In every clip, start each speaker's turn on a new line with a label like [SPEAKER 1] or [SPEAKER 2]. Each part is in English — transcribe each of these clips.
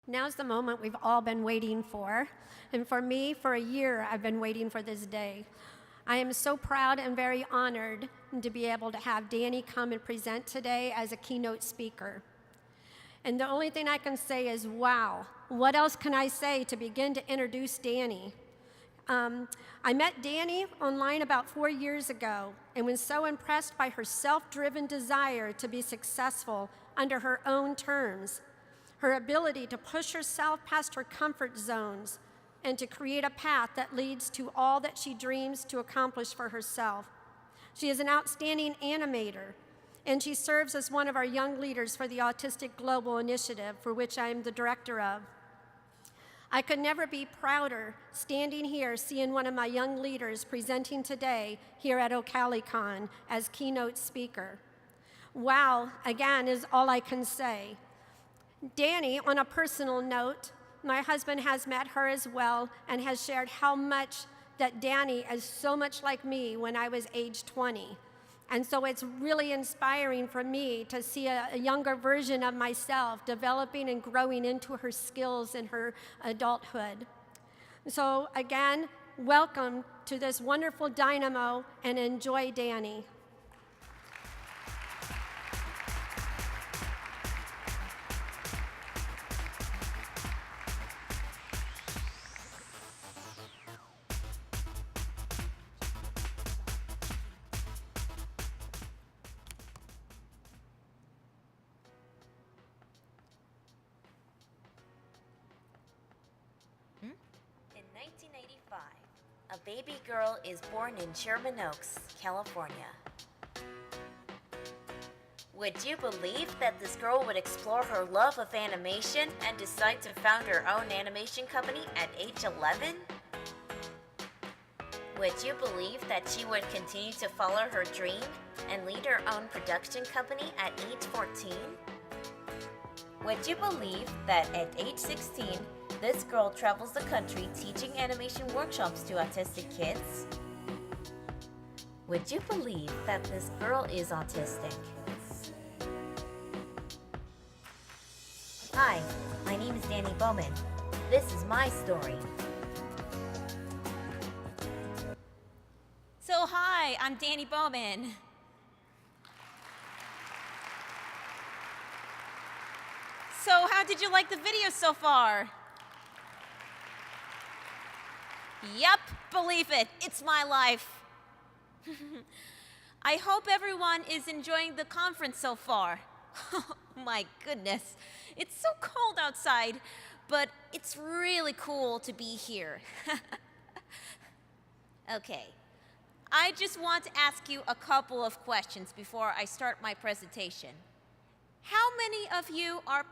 [SPEAKER 1] Now's the moment we've all been waiting for. And for me, for a year, I've been waiting for this day. I am so proud and very honored to be able to have Danny come and present today as a keynote speaker. And the only thing I can say is, wow, what else can I say to begin to introduce Danny? I met Danny online about 4 years ago and was so impressed by her self-driven desire to be successful under her own terms, her ability to push herself past her comfort zones and to create a path that leads to all that she dreams to accomplish for herself. She is an outstanding animator, and she serves as one of our young leaders for the Autistic Global Initiative, for which I am the director of. I could never be prouder standing here seeing one of my young leaders presenting today here at OCALICON as keynote speaker. Wow, again, is all I can say. Danny, on a personal note, my husband has met her as well and has shared how much that Danny is so much like me when I was age 20. And so it's really inspiring for me to see a younger version of myself developing and growing into her skills in her adulthood. So again, welcome to this wonderful dynamo and enjoy Danny.
[SPEAKER 2] In 1985, a baby girl is born in Sherman Oaks, California. Would you believe that this girl would explore her love of animation and decide to found her own animation company at age 11? Would you believe that she would continue to follow her dream and lead her own production company at age 14? Would you believe that at age 16, this girl travels the country teaching animation workshops to autistic kids? Would you believe that this girl is autistic? Hi, my name is Danny Bowman. This is my story.
[SPEAKER 3] So hi, I'm Danny Bowman. So how did you like the video so far? Yep, believe it, it's my life. I hope everyone is enjoying the conference so far. Oh my goodness, it's so cold outside, but it's really cool to be here. Okay, I just want to ask you a couple of questions before I start my presentation. How many of you are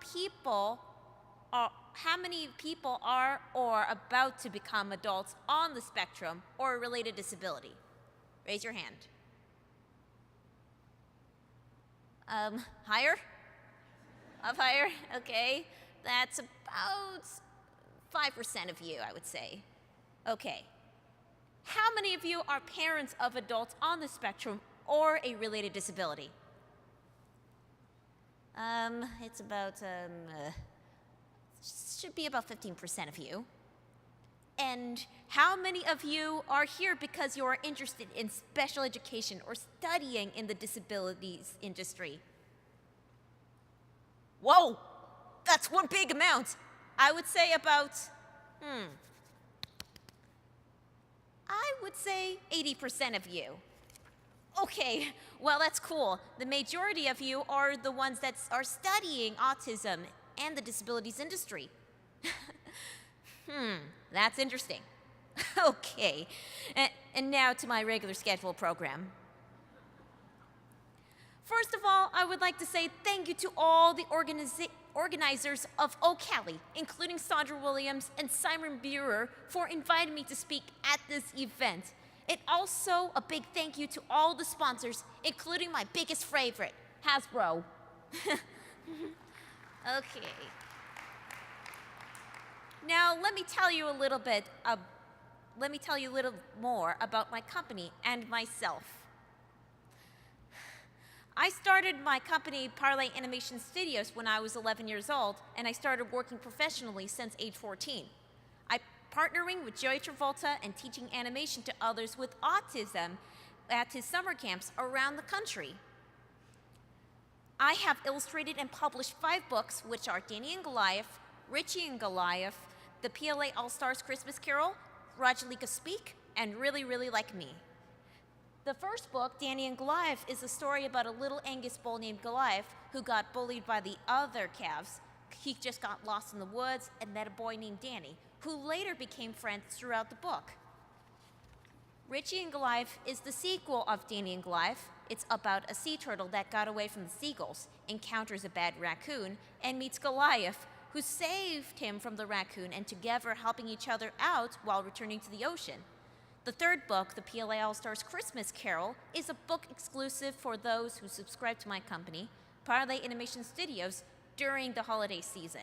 [SPEAKER 3] or about to become adults on the spectrum or a related disability? Raise your hand. Higher? Up higher? Okay. That's about 5% of you, I would say. Okay. How many of you are parents of adults on the spectrum or a related disability? It's about, should be about 15% of you. And how many of you are here because you are interested in special education or studying in the disabilities industry? Whoa, that's one big amount. I would say about, I would say 80% of you. Okay, well, that's cool. The majority of you are the ones that are studying autism and the disabilities industry. That's interesting. Okay, and now to my regular schedule program. First of all, I would like to say thank you to all the organizers of OCALI, including Sondra Williams and Simon Brueher, for inviting me to speak at this event. And also a big thank you to all the sponsors, including my biggest favorite, Hasbro. Okay. Now let me tell you a little more about my company and myself. I started my company, Parlay Animation Studios, when I was 11 years old, and I started working professionally since age 14. I'm partnering with Joey Travolta and teaching animation to others with autism at his summer camps around the country. I have illustrated and published 5 books, which are Danny and Goliath, Richie and Goliath, The PLA All-Stars Christmas Carol, Rajalika Speak, and Really, Really Like Me. The first book, Danny and Goliath, is a story about a little Angus bull named Goliath who got bullied by the other calves. He just got lost in the woods and met a boy named Danny, who later became friends throughout the book. Richie and Goliath is the sequel of Danny and Goliath. It's about a sea turtle that got away from the seagulls, encounters a bad raccoon, and meets Goliath, who saved him from the raccoon, and together helping each other out while returning to the ocean. The third book, The PLA All-Stars Christmas Carol, is a book exclusive for those who subscribe to my company, Parlay Animation Studios, during the holiday season.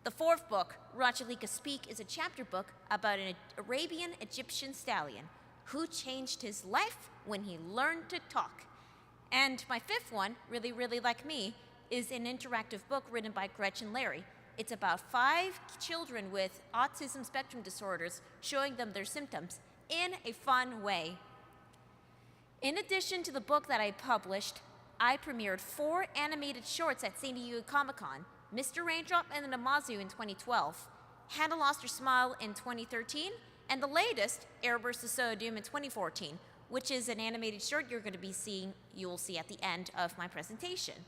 [SPEAKER 3] The fourth book, Rajalika Speak, is a chapter book about an Arabian Egyptian stallion who changed his life when he learned to talk. And my fifth one, Really, Really Like Me, is an interactive book written by Gretchen Larry. It's about 5 children with autism spectrum disorders, showing them their symptoms in a fun way. In addition to the book that I published, I premiered 4 animated shorts at San Diego Comic-Con, Mr. Raindrop and the Namazu in 2012, Hannah Lost Her Smile in 2013, and the latest, AirBurst the So Doom in 2014, which is an animated short you will see at the end of my presentation.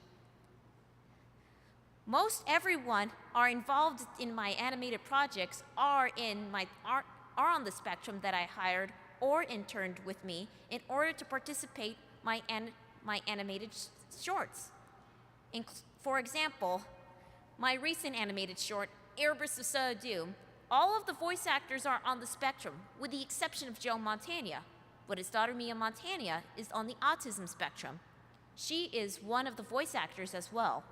[SPEAKER 3] Most everyone are involved in my animated projects are on the spectrum that I hired or interned with me in order to participate my animated shorts. For example, my recent animated short, AirBurst the So Doom, all of the voice actors are on the spectrum, with the exception of Joe Montana, but his daughter Mia Montana is on the autism spectrum. She is one of the voice actors as well.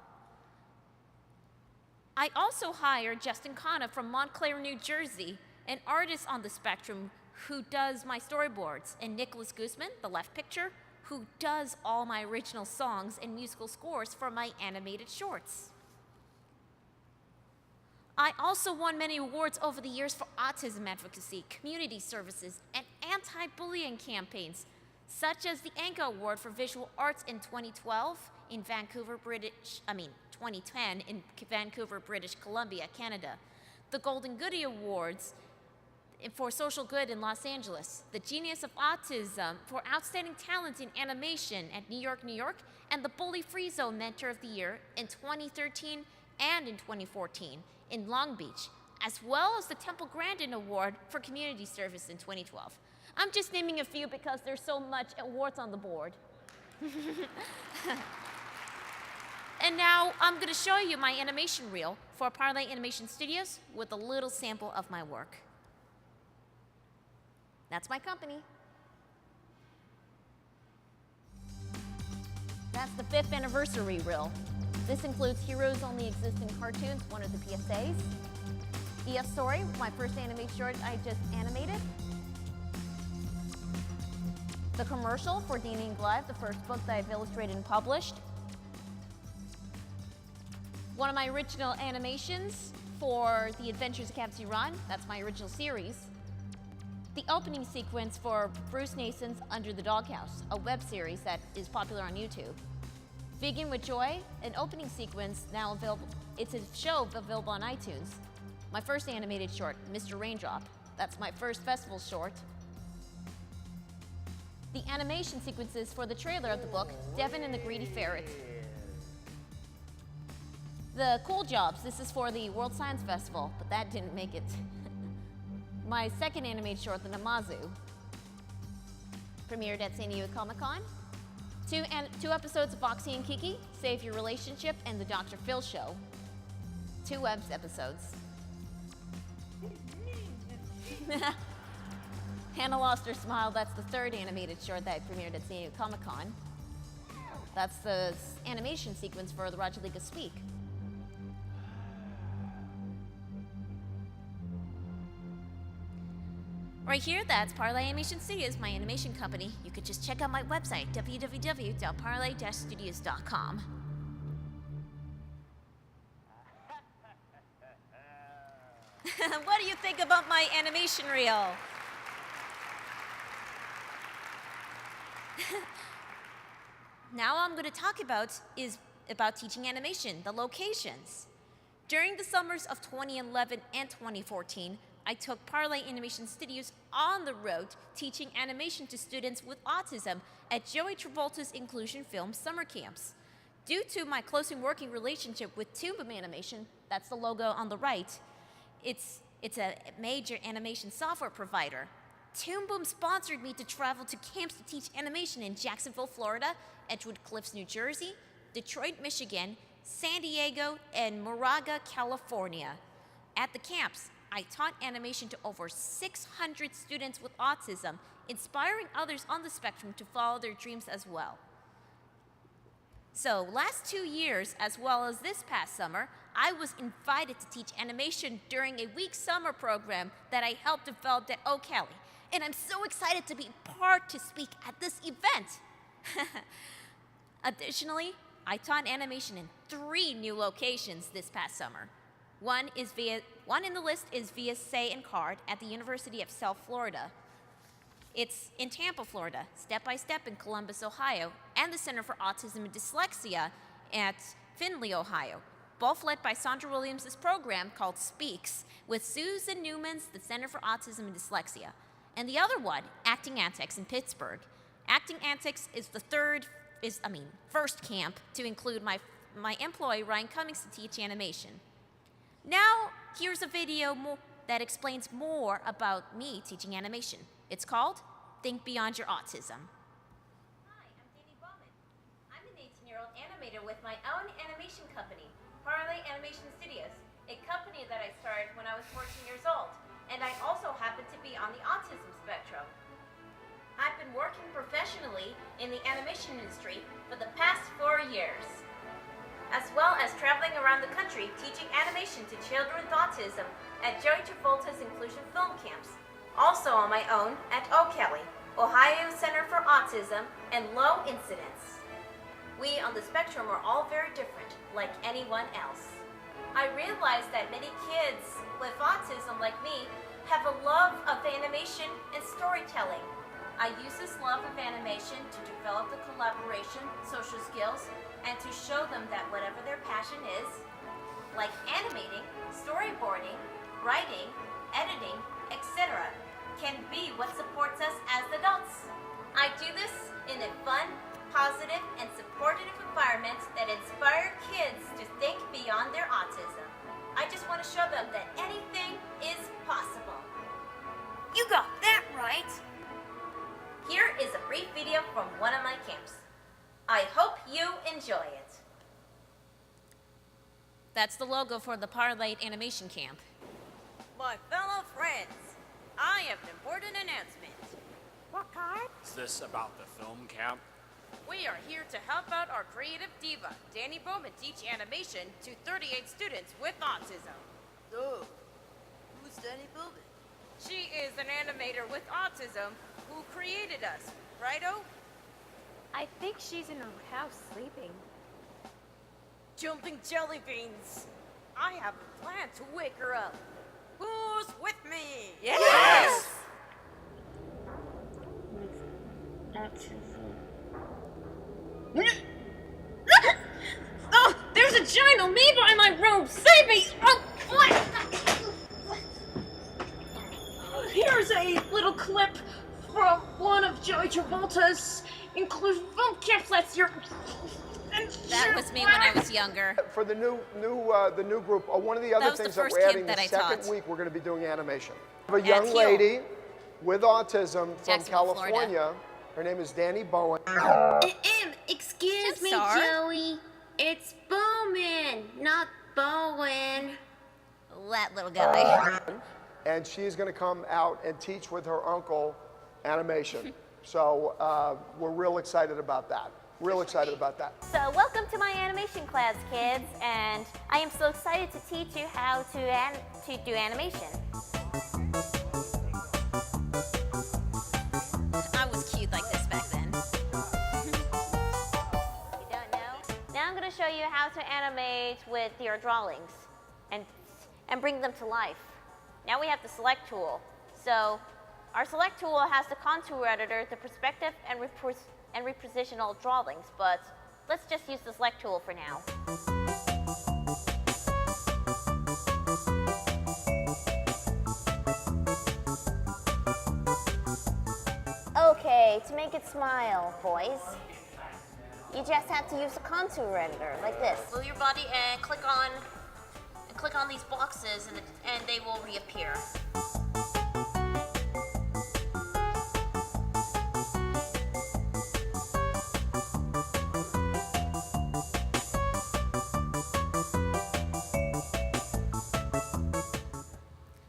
[SPEAKER 3] I also hired Justin Khanna from Montclair, New Jersey, an artist on the spectrum who does my storyboards, and Nicholas Guzman, the left picture, who does all my original songs and musical scores for my animated shorts. I also won many awards over the years for autism advocacy, community services, and anti-bullying campaigns, such as the Anka Award for Visual Arts in 2010 in Vancouver, British Columbia, Canada, the Golden Goody Awards for Social Good in Los Angeles, the Genius of Autism for Outstanding Talent in Animation at New York, New York, and the Bully Free Zone Mentor of the Year in 2013 and in 2014 in Long Beach, as well as the Temple Grandin Award for Community Service in 2012. I'm just naming a few because there's so much awards on the board. And now I'm going to show you my animation reel for Parlay Animation Studios with a little sample of my work. That's my company. That's the 5th anniversary reel. This includes Heroes Only Exist in Cartoons, one of the PSAs. EF Story, my first anime short I just animated. The commercial for Danny and Goliath, the first book that I've illustrated and published. One of my original animations for The Adventures of Captain Run, that's my original series. The opening sequence for Bruce Nason's Under the Doghouse, a web series that is popular on YouTube. Vegan with Joy, an opening sequence now available, it's a show available on iTunes. My first animated short, Mr. Raindrop, that's my first festival short. The animation sequences for the trailer of the book, Devin and the Greedy Ferret. The Cool Jobs, this is for the World Science Festival, but that didn't make it. My second animated short, The Namazu, premiered at San Diego Comic-Con. Two episodes of Foxy and Kiki, Save Your Relationship, and The Dr. Phil Show. 2 web episodes. Hannah Lost Her Smile, that's the 3rd animated short that I premiered at San Diego Comic-Con. That's the animation sequence for the Rajalika Speak. Right here, that's Parlay Animation Studios, my animation company. You could just check out my website, www.parlay-studios.com. What do you think about my animation reel? Now I'm going to talk about teaching animation, the locations. During the summers of 2011 and 2014, I took Parlay Animation Studios on the road teaching animation to students with autism at Joey Travolta's Inclusion Film summer camps. Due to my close and working relationship with Toon Boom Animation, that's the logo on the right, it's a major animation software provider. Toon Boom sponsored me to travel to camps to teach animation in Jacksonville, Florida, Edgewood Cliffs, New Jersey, Detroit, Michigan, San Diego, and Moraga, California. At the camps, I taught animation to over 600 students with autism, inspiring others on the spectrum to follow their dreams as well. So, last 2 years, as well as this past summer, I was invited to teach animation during a week summer program that I helped develop at OCALICON. And I'm so excited to be part to speak at this event. Additionally, I taught animation in 3 new locations this past summer. One in the list is via Say and Card at the University of South Florida. It's in Tampa, Florida, Step by Step in Columbus, Ohio, and the Center for Autism and Dyslexia at Findlay, Ohio, both led by Sondra Williams' program called Speaks, with Susan Newman's the Center for Autism and Dyslexia. And the other one, Acting Antics in Pittsburgh. Acting Antics is first camp to include my employee, Ryan Cummings, to teach animation. Now, here's a video that explains more about me teaching animation. It's called Think Beyond Your Autism. Hi, I'm Danny Bowman. I'm an 18-year-old animator with my own animation company, Parlay Animation Studios, a company that I started when I was 14 years old. And I also happen to be on the autism spectrum. I've been working professionally in the animation industry for the past 4 years, as well as traveling around the country teaching animation to children with autism at Joey Travolta's Inclusion Film Camps, also on my own at OCALI, Ohio Center for Autism and Low Incidence. We on the spectrum are all very different, like anyone else. I realized that many kids with autism like me have a love of animation and storytelling. I use this love of animation to develop the collaboration, social skills, and to show them that whatever their passion is, like animating, storyboarding, writing, editing, etc., can be what supports us as adults. I do this in a fun, positive, and supportive environment that inspire kids to think beyond their autism. I just want to show them that anything is possible. You got that right! Here is a brief video from one of my camps. I hope you enjoy it. That's the logo for the Parlay Animation Camp.
[SPEAKER 4] My fellow friends, I have an important announcement.
[SPEAKER 5] What kind? Is this about the film camp?
[SPEAKER 4] We are here to help out our creative diva, Danny Bowman, teach animation to 38 students with autism.
[SPEAKER 6] Oh, who's Danny Bowman?
[SPEAKER 4] She is an animator with autism who created us, righto?
[SPEAKER 7] I think she's in her house sleeping.
[SPEAKER 4] Jumping jelly beans. I have a plan to wake her up. Who's with me?
[SPEAKER 6] Yes!
[SPEAKER 3] Oh, there's a giant amoeba in my room! Save me! Oh,
[SPEAKER 8] Here's a little clip from one of Joey Travolta's Inclusion Film Camps last year.
[SPEAKER 3] that was me when I was younger.
[SPEAKER 9] For the new group, one of the other
[SPEAKER 3] was the
[SPEAKER 9] things that
[SPEAKER 3] first
[SPEAKER 9] we're
[SPEAKER 3] camp
[SPEAKER 9] adding
[SPEAKER 3] that
[SPEAKER 9] the
[SPEAKER 3] I
[SPEAKER 9] second
[SPEAKER 3] taught.
[SPEAKER 9] week, we're going to be doing animation. We have a young
[SPEAKER 3] Teal.
[SPEAKER 9] lady with autism from
[SPEAKER 3] Jacksonville,
[SPEAKER 9] California.
[SPEAKER 3] Florida.
[SPEAKER 9] Her name is Danny Bowen.
[SPEAKER 10] Excuse me,
[SPEAKER 3] Sorry.
[SPEAKER 10] Joey. It's Bowman, not Bowen.
[SPEAKER 3] That little guy.
[SPEAKER 9] And she's going to come out and teach with her uncle animation. So we're real excited about that. Real excited about that.
[SPEAKER 10] So, welcome to my animation class, kids, and I am so excited to teach you how to do animation. show you how to animate with your drawings and bring them to life. Now we have the select tool. So our select tool has the contour editor, the perspective, and repositional drawings, but let's just use the select tool for now. Okay, to make it smile, boys, you just have to use the contour editor, like this.
[SPEAKER 2] Move your body and click on these boxes and they will reappear.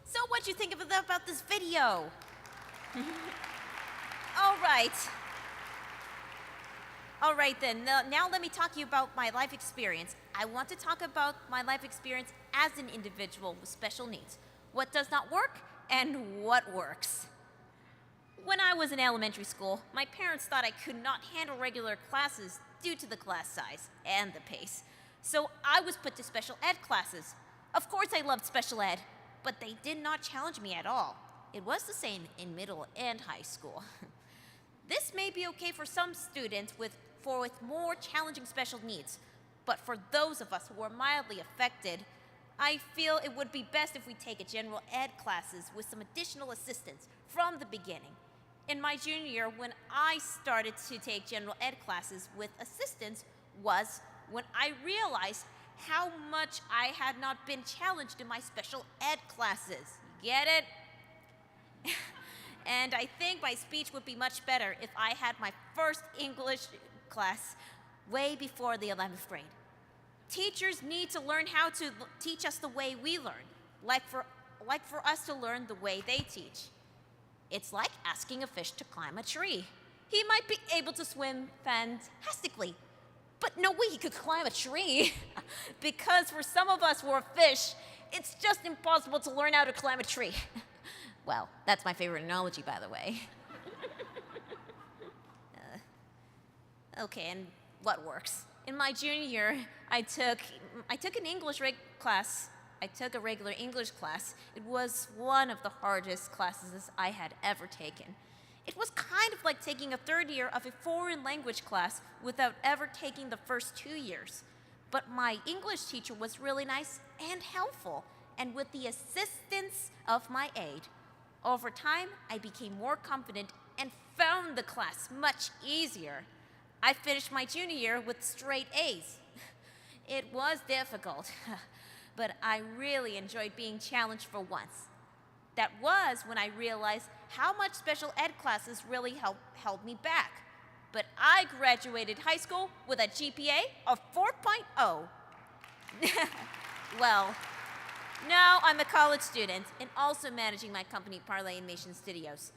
[SPEAKER 3] So what'd you think about this video? All right then, now let me talk to you about my life experience. I want to talk about my life experience as an individual with special needs. What does not work and what works. When I was in elementary school, my parents thought I could not handle regular classes due to the class size and the pace. So I was put to special ed classes. Of course I loved special ed, but they did not challenge me at all. It was the same in middle and high school. This may be okay for some students with more challenging special needs, but for those of us who are mildly affected, I feel it would be best if we take a general ed classes with some additional assistance from the beginning. In my junior year, when I started to take general ed classes with assistance was when I realized how much I had not been challenged in my special ed classes. You get it? And I think my speech would be much better if I had my first English class way before the 11th grade. Teachers need to learn how to teach us the way we learn, like for us to learn the way they teach. It's like asking a fish to climb a tree. He might be able to swim fantastically, but no way he could climb a tree. Because for some of us who are fish, it's just impossible to learn how to climb a tree. Well, that's my favorite analogy, by the way. Okay, and what works? In my junior year, I took an English class. I took a regular English class. It was one of the hardest classes I had ever taken. It was kind of like taking a third year of a foreign language class without ever taking the first 2 years. But my English teacher was really nice and helpful, and with the assistance of my aide, over time, I became more confident and found the class much easier. I finished my junior year with straight A's. It was difficult, but I really enjoyed being challenged for once. That was when I realized how much special ed classes really held me back. But I graduated high school with a GPA of 4.0. Well, now I'm a college student and also managing my company, Parlay Animation Studios.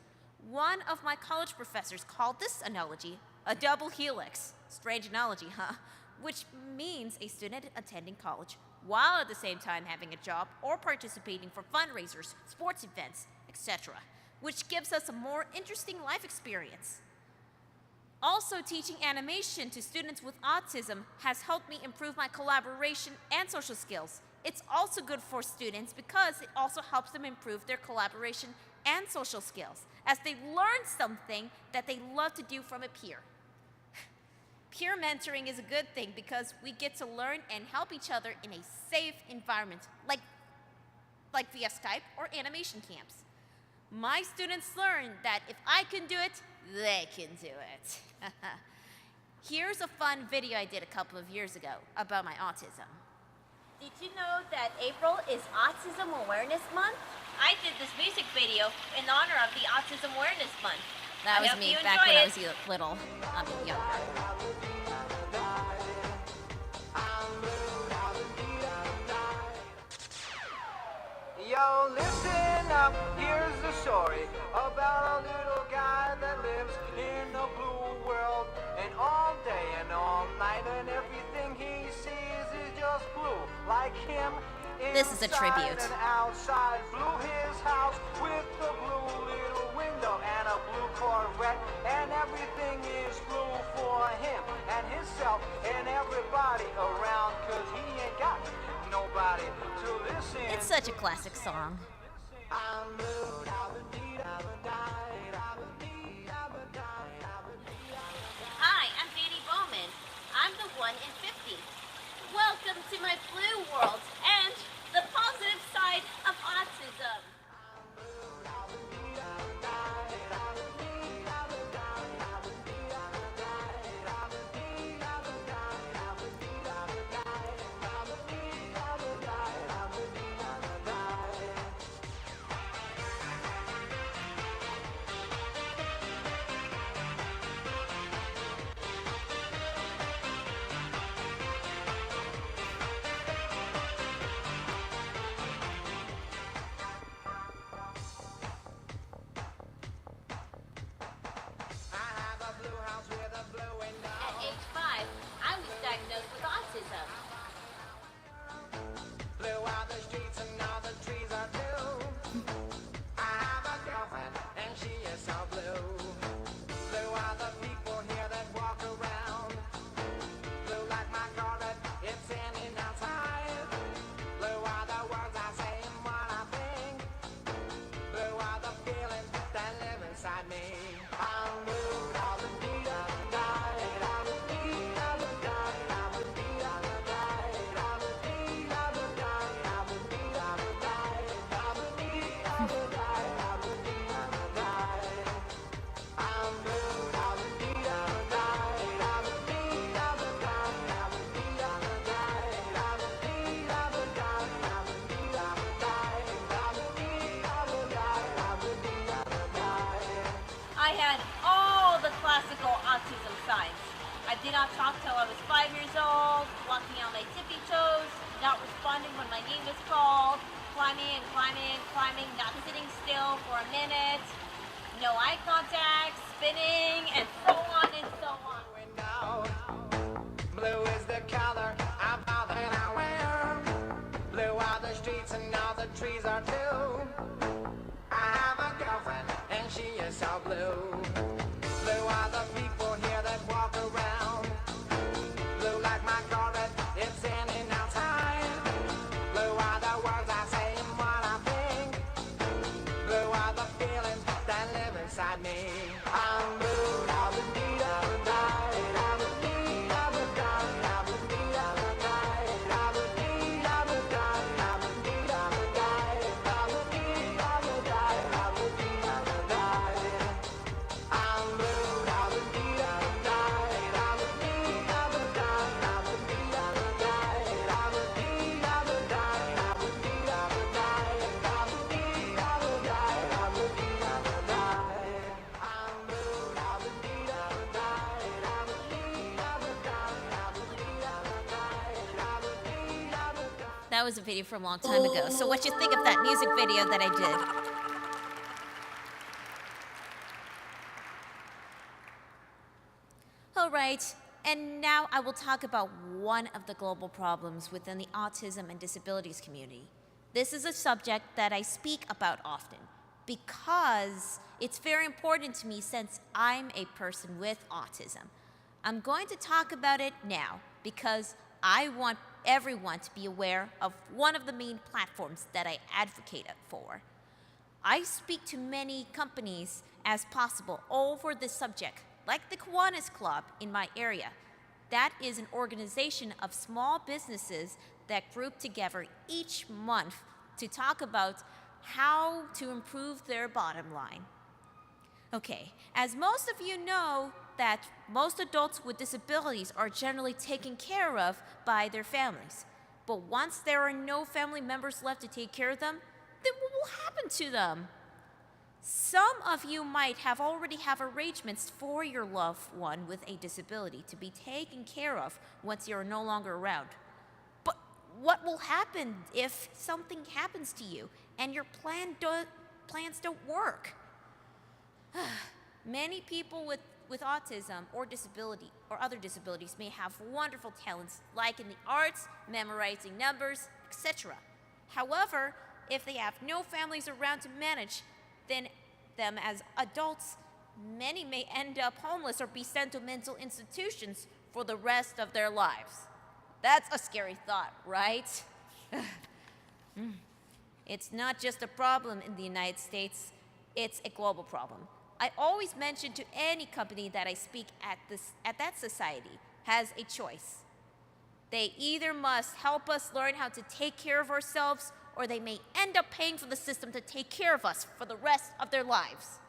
[SPEAKER 3] One of my college professors called this analogy a double helix. Strange analogy, huh? Which means a student attending college while at the same time having a job or participating for fundraisers, sports events, etc., which gives us a more interesting life experience. Also, teaching animation to students with autism has helped me improve my collaboration and social skills. It's also good for students because it also helps them improve their collaboration and social skills as they learn something that they love to do from a peer. Peer mentoring is a good thing because we get to learn and help each other in a safe environment, like via Skype or animation camps. My students learn that if I can do it, they can do it. Here's a fun video I did a couple of years ago about my autism.
[SPEAKER 2] Did you know that April is Autism Awareness Month? I did this music video in honor of the Autism Awareness Month.
[SPEAKER 3] That was me back when I was little. Younger.
[SPEAKER 11] Yo, listen up, here's the story about a little guy that lives in a blue world. And all day and all night and everything he sees is just blue. Like him,
[SPEAKER 3] this is a tribute.
[SPEAKER 11] And outside, blue his house with the blue little window and a blue Corvette. And everything is blue for him and himself and everybody around.
[SPEAKER 3] It's such a classic song.
[SPEAKER 2] Hi, I'm Danny Bowman. I'm the 1 in 50. Welcome to my blue world and the positive side of autism. At age 5, I was diagnosed with autism.
[SPEAKER 11] Blue are the streets and all the trees are blue. I have a girlfriend and she is so blue. Blue are the people here that walk around. Blue like my garden, it's in and outside. Blue are the words I say and what I think. Blue are the feelings that live inside me. I'm blue, I'm the beat of the night. I'm the beat of the night. I'm the beat of the night. I'm the beat of the night. I'm the beat of the night. I'm the beat of the night. I'm the beat of the night. I'm blue, I'm the beat of the night. I'm the beat of the night. I'm the beat of the night. I'm the beat of the night. I'm the beat of the night. I'm the beat of the night. I'm the beat of the night.
[SPEAKER 2] I had all the classical autism signs. I did not talk till I was 5 years old, walking on my tippy toes, not responding when my name was called, climbing and climbing and climbing, not sitting still for a minute, no eye contact, spinning, and so on and so on.
[SPEAKER 11] Blue is the color of all that I wear. Blue are the streets and all the trees are blue. I have a girlfriend and she is so blue. Blue are the people here that walk around. Blue like my garden, it's in and outside. Blue are the words I say and what I think. Blue are the feelings that live inside me. I'm blue, I'm the beat of the night. I'm the beat of the night. I'm the beat of the night. I'm the beat of the night. I'm the beat of the night. I'm the beat of the night. I'm the beat of the night. I'm blue, I'm the beat of the night. I'm the beat of the night. I'm the beat of the night. I'm the beat of the night. I'm the beat of the night. I'm the beat of the night. I'm the beat of the night. I'm blue, I'm the beat of the night. I'm the beat of the night. I'm the beat of the night. I'm the beat of the night.
[SPEAKER 3] That was a video from a long time ago. So what you think of that music video that I did? All right, and now I will talk about one of the global problems within the autism and disabilities community. This is a subject that I speak about often because it's very important to me since I'm a person with autism. I'm going to talk about it now because I want everyone to be aware of one of the main platforms that I advocate for. I speak to many companies as possible over this subject, like the Kiwanis Club in my area. That is an organization of small businesses that group together each month to talk about how to improve their bottom line. Okay, as most of you know, that most adults with disabilities are generally taken care of by their families. But once there are no family members left to take care of them, then what will happen to them? Some of you might have already have arrangements for your loved one with a disability to be taken care of once you're no longer around. But what will happen if something happens to you and your plans don't work? Many people with autism or disability or other disabilities may have wonderful talents like in the arts, memorizing numbers, etc. However, if they have no families around to manage them as adults, many may end up homeless or be sent to mental institutions for the rest of their lives. That's a scary thought, right? It's not just a problem in the United States, it's a global problem. I always mention to any company that I speak at that society has a choice. They either must help us learn how to take care of ourselves, or they may end up paying for the system to take care of us for the rest of their lives.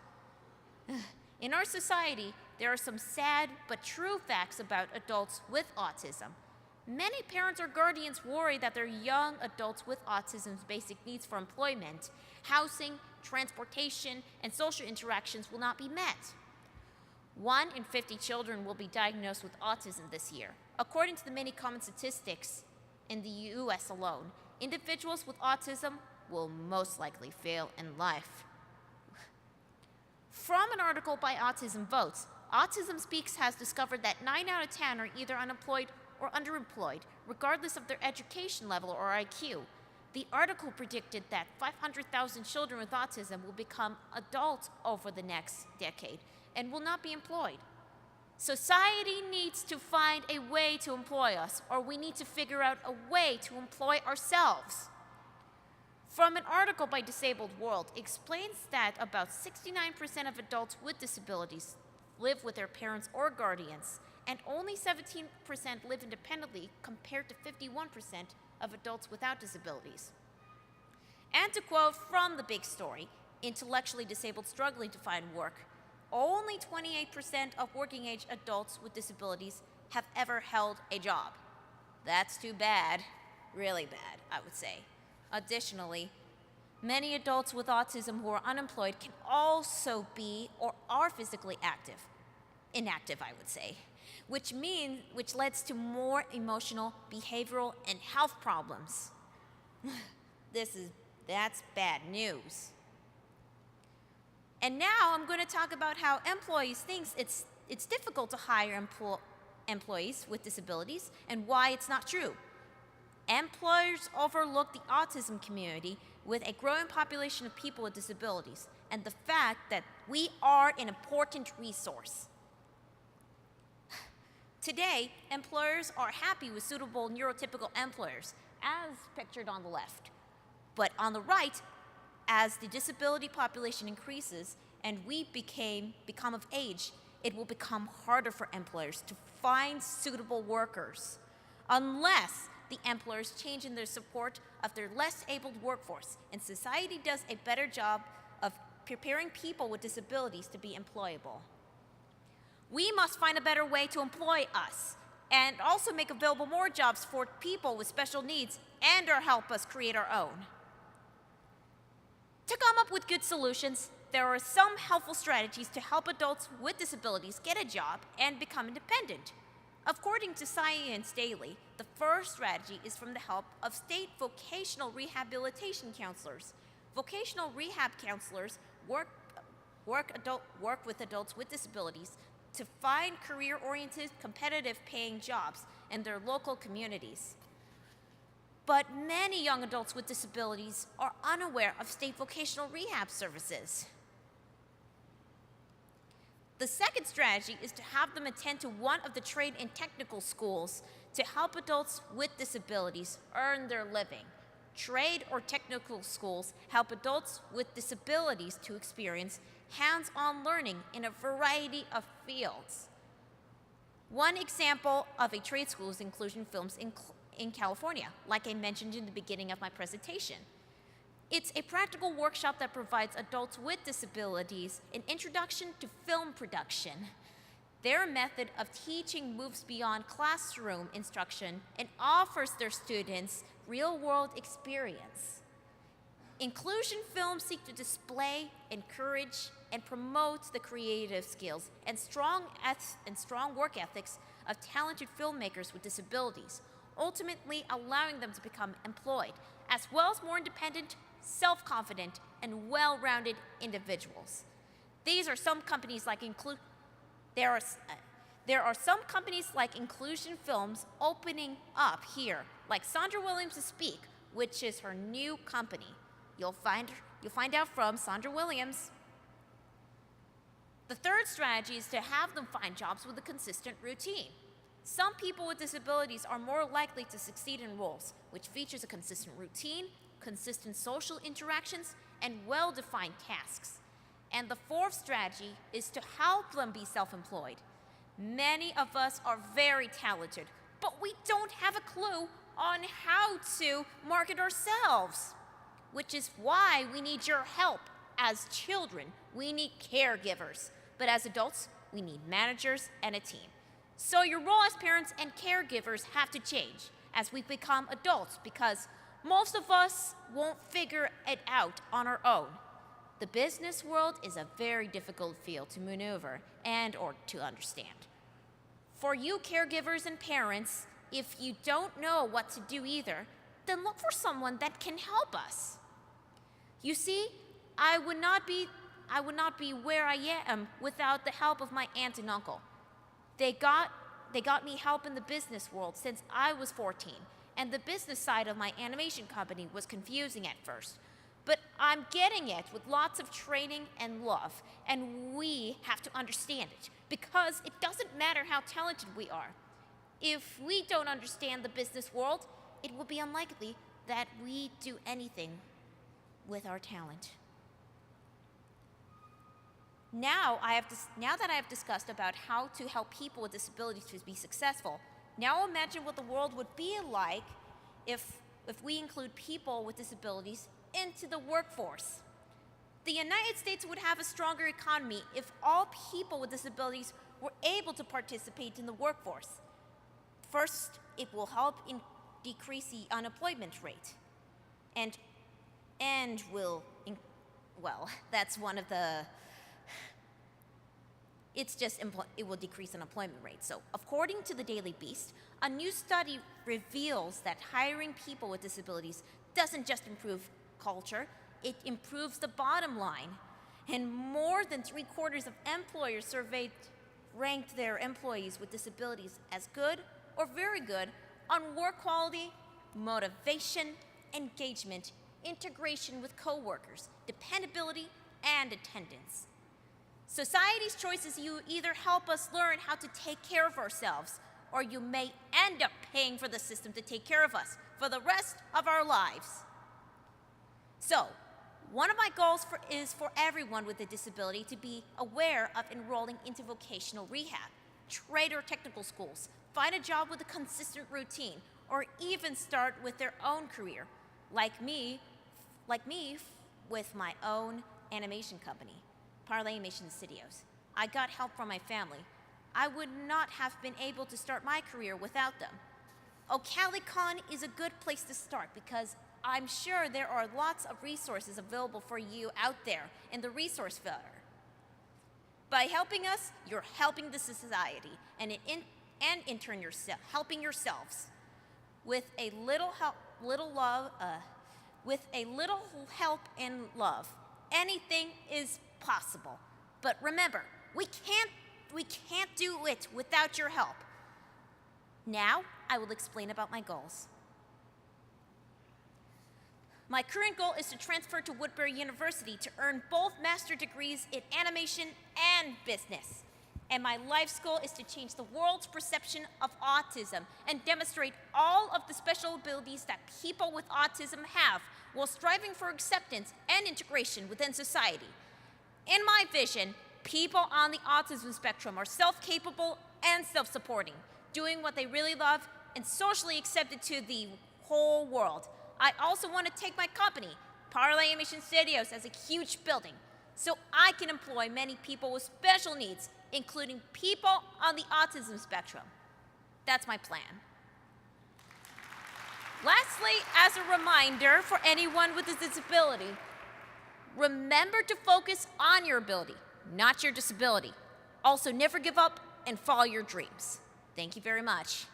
[SPEAKER 3] In our society, there are some sad but true facts about adults with autism. Many parents or guardians worry that their young adults with autism's basic needs for employment, housing, transportation, and social interactions will not be met. 1 in 50 children will be diagnosed with autism this year. According to the many common statistics in the US alone, individuals with autism will most likely fail in life. From an article by Autism Votes, Autism Speaks has discovered that 9 out of 10 are either unemployed or underemployed, regardless of their education level or IQ. The article predicted that 500,000 children with autism will become adults over the next decade and will not be employed. Society needs to find a way to employ us, or we need to figure out a way to employ ourselves. From an article by Disabled World, explains that about 69% of adults with disabilities live with their parents or guardians, and only 17% live independently compared to 51% of adults without disabilities. And to quote from The Big Story, intellectually disabled struggling to find work, only 28% of working-age adults with disabilities have ever held a job. That's too bad, really bad, I would say. Additionally, many adults with autism who are unemployed can also be or are physically inactive, I would say, which leads to more emotional, behavioral, and health problems. That's bad news. And now I'm going to talk about how employees think it's difficult to hire employees with disabilities and why it's not true. Employers overlook the autism community with a growing population of people with disabilities and the fact that we are an important resource. Today, employers are happy with suitable neurotypical employers, as pictured on the left. But on the right, as the disability population increases and we become of age, it will become harder for employers to find suitable workers unless the employers change in their support of their less abled workforce and society does a better job of preparing people with disabilities to be employable. We must find a better way to employ us and also make available more jobs for people with special needs and/or help us create our own. To come up with good solutions, there are some helpful strategies to help adults with disabilities get a job and become independent. According to Science Daily, the first strategy is from the help of state vocational rehabilitation counselors. Vocational rehab counselors work with adults with disabilities to find career-oriented, competitive paying jobs in their local communities. But many young adults with disabilities are unaware of state vocational rehab services. The second strategy is to have them attend to one of the trade and technical schools to help adults with disabilities earn their living. Trade or technical schools help adults with disabilities to experience hands-on learning in a variety of fields. One example of a trade school is Inclusion Films in California, like I mentioned in the beginning of my presentation. It's a practical workshop that provides adults with disabilities an introduction to film production. Their method of teaching moves beyond classroom instruction and offers their students real-world experience. Inclusion films seek to display, encourage, and promote the creative skills and strong work ethics of talented filmmakers with disabilities, ultimately allowing them to become employed, as well as more independent, self-confident, and well-rounded individuals. There are some companies like Inclusion Films opening up here, like Sondra Williams to Speak, which is her new company. You'll find out from Sondra Williams. The third strategy is to have them find jobs with a consistent routine. Some people with disabilities are more likely to succeed in roles which features a consistent routine, consistent social interactions, and well-defined tasks. And the fourth strategy is to help them be self-employed. Many of us are very talented, but we don't have a clue on how to market ourselves, which is why we need your help. As children, we need caregivers, but as adults, we need managers and a team. So your role as parents and caregivers have to change as we become adults, because most of us won't figure it out on our own. The business world is a very difficult field to maneuver and or to understand. For you caregivers and parents, if you don't know what to do either, then look for someone that can help us. You see, I would not be where I am without the help of my aunt and uncle. They got me help in the business world since I was 14, and the business side of my animation company was confusing at first. But I'm getting it with lots of training and love, and we have to understand it, because it doesn't matter how talented we are. If we don't understand the business world, it will be unlikely that we do anything with our talent. Now that I have discussed about how to help people with disabilities to be successful, now imagine what the world would be like if we include people with disabilities into the workforce. The United States would have a stronger economy if all people with disabilities were able to participate in the workforce. First, it will help decrease the unemployment rate, and that's one of the. It will decrease unemployment rate. So, according to the Daily Beast, a new study reveals that hiring people with disabilities doesn't just improve culture, it improves the bottom line. And more than 3/4 of employers surveyed ranked their employees with disabilities as good or very good on work quality, motivation, engagement, integration with coworkers, dependability, and attendance. Society's choices, you either help us learn how to take care of ourselves, or you may end up paying for the system to take care of us for the rest of our lives. So, one of my goals is for everyone with a disability to be aware of enrolling into vocational rehab, trade or technical schools, find a job with a consistent routine, or even start with their own career, like me with my own animation company, Parlay Animation Studios. I got help from my family. I would not have been able to start my career without them. OCALICON is a good place to start because I'm sure there are lots of resources available for you out there in the resource fair. By helping us, you're helping the society, and in turn, helping yourselves. With a little help and love, anything is possible. But remember, we can't do it without your help. Now, I will explain about my goals. My current goal is to transfer to Woodbury University to earn both master's degrees in animation and business. And my life's goal is to change the world's perception of autism and demonstrate all of the special abilities that people with autism have while striving for acceptance and integration within society. In my vision, people on the autism spectrum are self-capable and self-supporting, doing what they really love and socially accepted to the whole world. I also want to take my company, Parlay Animation Studios, as a huge building, so I can employ many people with special needs, including people on the autism spectrum. That's my plan. Lastly, as a reminder for anyone with a disability, remember to focus on your ability, not your disability. Also, never give up and follow your dreams. Thank you very much.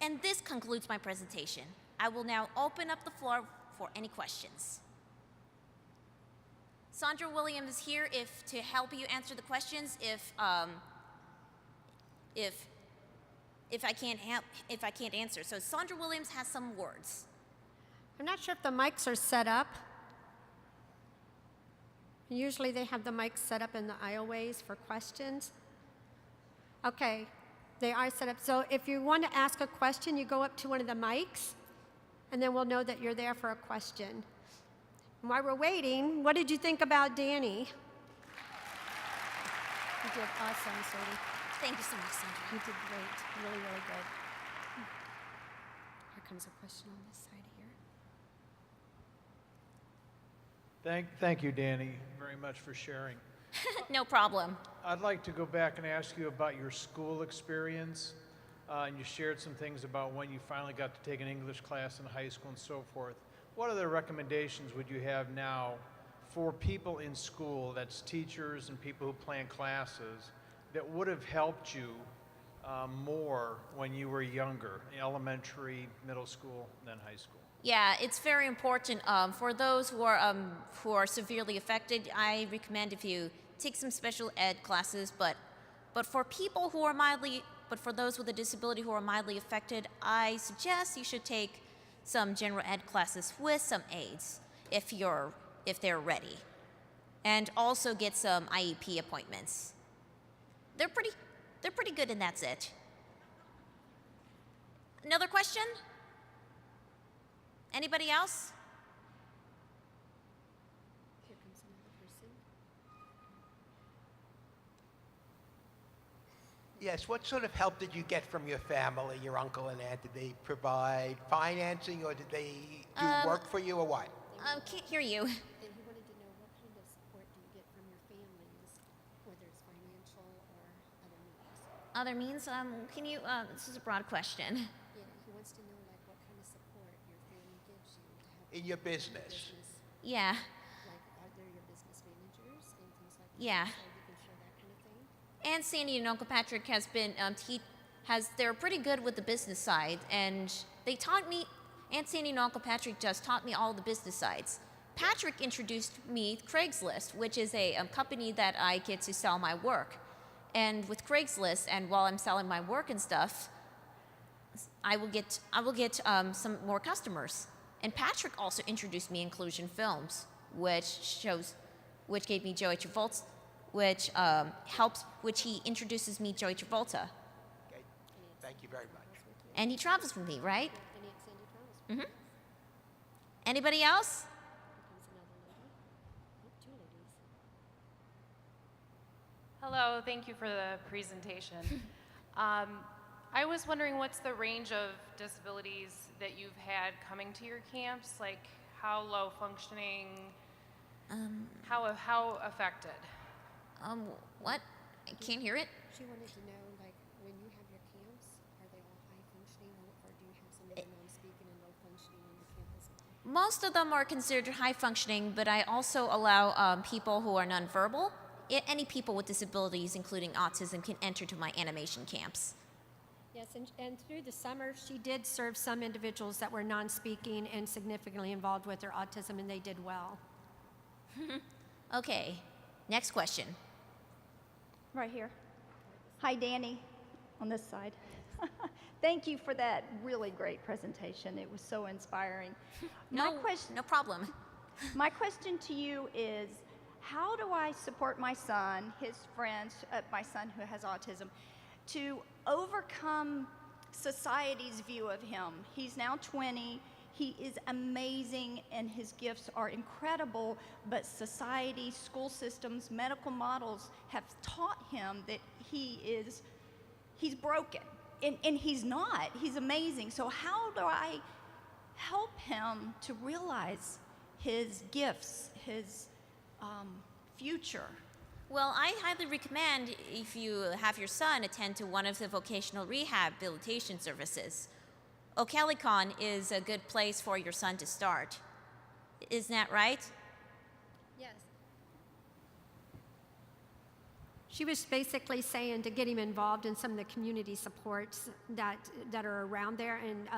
[SPEAKER 3] And this concludes my presentation. I will now open up the floor for any questions. Sondra Williams is here to help you answer the questions if if I can't answer. So Sondra Williams has some words.
[SPEAKER 1] I'm not sure if the mics are set up. Usually they have the mics set up in the aisleways for questions. Okay, they are set up. So if you want to ask a question, you go up to one of the mics, and then we'll know that you're there for a question. And while we're waiting, what did you think about Danny? You did awesome, sweetie.
[SPEAKER 3] Thank you so much, Sondra.
[SPEAKER 1] You did great. Really, really good. Here comes a question on this side here.
[SPEAKER 12] Thank you, Danny, very much for sharing.
[SPEAKER 3] No problem.
[SPEAKER 12] I'd like to go back and ask you about your school experience. And you shared some things about when you finally got to take an English class in high school and so forth. What other recommendations would you have now for people in school, that's teachers and people who plan classes, that would have helped you more when you were younger, elementary, middle school, then high school?
[SPEAKER 3] Yeah, it's very important for those who are severely affected. I recommend if you take some special ed classes, but for people who are but for those with a disability who are mildly affected, I suggest you should take some general ed classes with some aides if they're ready, and also get some IEP appointments. They're pretty good, and that's it. Another question? Anybody else?
[SPEAKER 1] Here comes another person.
[SPEAKER 13] Yes, what sort of help did you get from your family, your uncle and aunt? Did they provide financing, or did they do work for you, or what?
[SPEAKER 3] Can't hear you.
[SPEAKER 1] He wanted to know what kind of support do you get from your families, whether it's financial or other means.
[SPEAKER 3] Other means? Can you, this is a broad question.
[SPEAKER 1] Yeah, he wants to know like what kind of support your family gives you to help
[SPEAKER 13] In your business?
[SPEAKER 3] Yeah.
[SPEAKER 1] Like, are there your business managers and things like that?
[SPEAKER 3] Yeah.
[SPEAKER 1] So you can share that kind of thing?
[SPEAKER 3] Aunt Sandy and Uncle Patrick has been, they're pretty good with the business side, and they taught me, Aunt Sandy and Uncle Patrick just taught me all the business sides. Patrick introduced me to Craigslist, which is a company that I get to sell my work. And with Craigslist, and while I'm selling my work and stuff, I will get some more customers. And Patrick also introduced me Inclusion Films, which gave me Joey Travolta, which he introduces me Joey Travolta.
[SPEAKER 13] Okay, thank you very much.
[SPEAKER 3] And he travels with me, right?
[SPEAKER 1] And Aunt Sandy travels.
[SPEAKER 3] Mm-hmm. Anybody else?
[SPEAKER 1] Here comes another lady. Oh, two ladies.
[SPEAKER 14] Hello, thank you for the presentation. I was wondering what's the range of disabilities that you've had coming to your camps? Like how low functioning, how affected?
[SPEAKER 3] What? I can't hear it.
[SPEAKER 1] She wanted to know, like, when you have your camps, are they all high functioning, or do you have some that are non-speaking and low functioning on your campus?
[SPEAKER 3] Most of them are considered high functioning, but I also allow people who are nonverbal. Any people with disabilities, including autism, can enter to my animation camps.
[SPEAKER 1] Yes, and through the summer, she did serve some individuals that were non-speaking and significantly involved with their autism, and they did well.
[SPEAKER 3] Okay, next question.
[SPEAKER 15] Right here. Hi, Danny, on this side. Thank you for that really great presentation. It was so inspiring.
[SPEAKER 3] No problem.
[SPEAKER 15] My question to you is, how do I support my son, his friends, my son who has autism, to overcome society's view of him? He's now 20. He is amazing and his gifts are incredible, but society, school systems, medical models have taught him that he's broken. And he's not. He's amazing. So how do I help him to realize his gifts, his future?
[SPEAKER 3] Well, I highly recommend if you have your son attend to one of the vocational rehabilitation services. OCALICON is a good place for your son to start. Isn't that right?
[SPEAKER 1] Yes. She was basically saying to get him involved in some of the community supports that are around there, and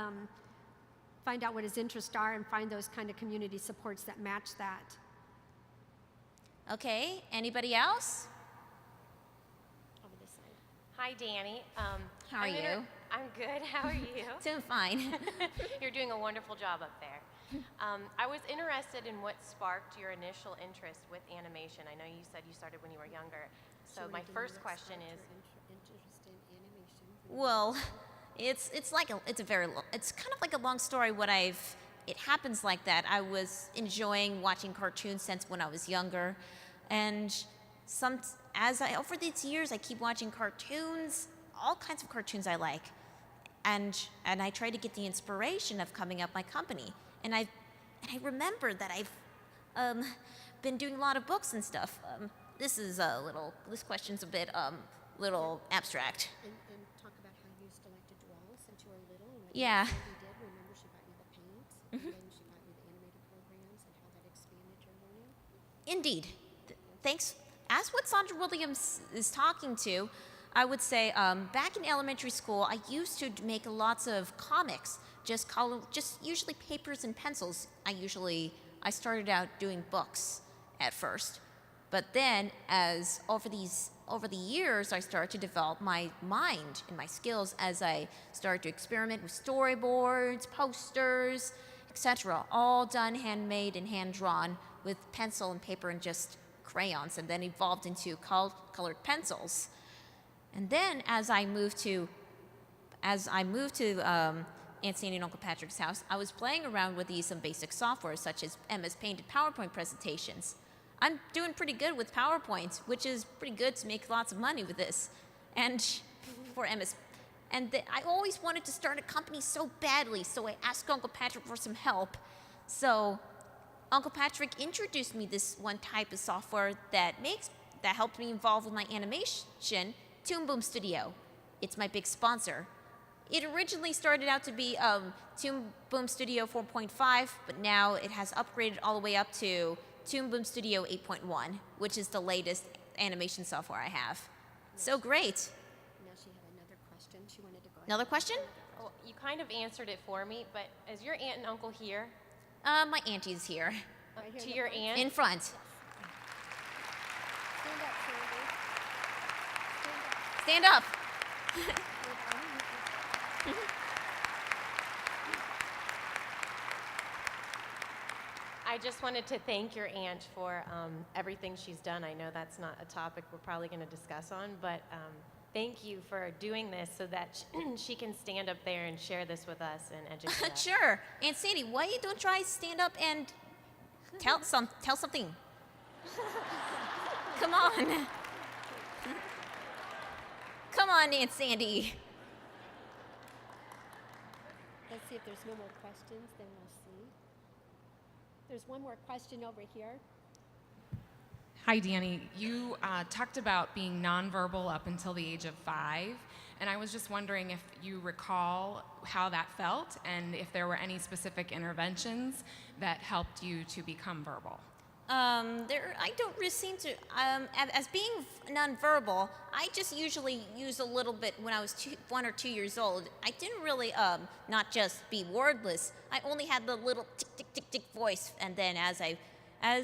[SPEAKER 1] find out what his interests are and find those kind of community supports that match that.
[SPEAKER 3] Okay, anybody else?
[SPEAKER 1] Over this side.
[SPEAKER 16] Hi, Danny.
[SPEAKER 3] How are you?
[SPEAKER 16] I'm good. How are you?
[SPEAKER 3] Doing fine.
[SPEAKER 16] You're doing a wonderful job up there. I was interested in what sparked your initial interest with animation. I know you said you started when you were younger. So my first question is,
[SPEAKER 3] Well, it's kind of like a long story. It happens like that. I was enjoying watching cartoons since when I was younger, and over these years I keep watching cartoons, all kinds of cartoons I like, and I try to get the inspiration of coming up my company, and I remember that I've been doing a lot of books and stuff. This question's a bit little abstract.
[SPEAKER 1] And talk about how you used to like to draw since you were little. And what
[SPEAKER 3] Yeah.
[SPEAKER 1] you did. Remember, she got you the paints, and then she got you the animated programs, and how that expanded your learning.
[SPEAKER 3] Indeed. Thanks. As what Sondra Williams is talking to, I would say back in elementary school, I used to make lots of comics, just usually papers and pencils. I started out doing books at first, but then as over the years, I started to develop my mind and my skills as I started to experiment with storyboards, posters, etc., all done handmade and hand-drawn with pencil and paper and just crayons, and then evolved into colored pencils. And then as I moved to Aunt Sandy and Uncle Patrick's house, I was playing around with some basic software such as MS Paint and PowerPoint presentations. I'm doing pretty good with PowerPoint, which is pretty good to make lots of money with this. And for MS, I always wanted to start a company so badly, so I asked Uncle Patrick for some help. So Uncle Patrick introduced me this one type of software that helped me involved with my animation, Toon Boom Studio. It's my big sponsor. It originally started out to be Toon Boom Studio 4.5, but now it has upgraded all the way up to Toon Boom Studio 8.1, which is the latest animation software I have. So great.
[SPEAKER 1] Now she had another question. She wanted to go ahead.
[SPEAKER 3] Another question?
[SPEAKER 16] well, you kind of answered it for me, but is your aunt and uncle here?
[SPEAKER 3] My auntie's here.
[SPEAKER 1] Right here
[SPEAKER 16] To
[SPEAKER 1] in
[SPEAKER 16] your
[SPEAKER 1] the front.
[SPEAKER 16] aunt?
[SPEAKER 3] In front.
[SPEAKER 1] Stand up, Sandy.
[SPEAKER 3] Stand up.
[SPEAKER 16] I just wanted to thank your aunt for everything she's done. I know that's not a topic we're probably going to discuss on, but thank you for doing this so that she can stand up there and share this with us and educate us.
[SPEAKER 3] Sure. Aunt Sandy, why you don't try stand up and tell something? Come on. Come on, Aunt Sandy.
[SPEAKER 1] Let's see if there's no more questions, then we'll see. There's one more question over here.
[SPEAKER 17] Hi, Danny. You talked about being nonverbal up until the age of 5, and I was just wondering if you recall how that felt and if there were any specific interventions that helped you to become verbal.
[SPEAKER 3] I don't really seem to, as being nonverbal, I just usually use a little bit when I was 1 or 2 years old. I didn't really, not just be wordless. I only had the little tick, tick, tick, tick voice. And then as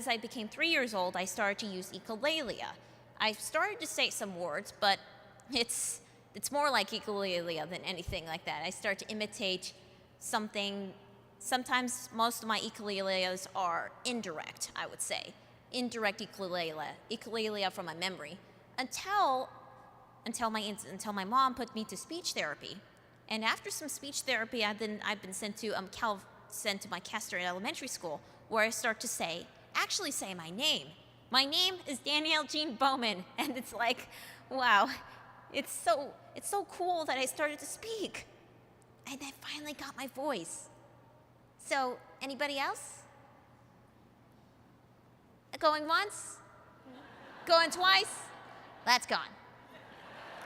[SPEAKER 3] I became 3 years old, I started to use echolalia. I started to say some words, but it's more like echolalia than anything like that. I start to imitate something. Sometimes most of my echolalalias are indirect, I would say. Indirect echolalia from my memory. Until my mom put me to speech therapy. And after some speech therapy, I've been sent to my Castor Elementary School, where I start to actually say my name. My name is Danielle Jean Bowman, and it's like, wow, it's so cool that I started to speak. And I finally got my voice. So, anybody else? Going once? Going twice? That's gone.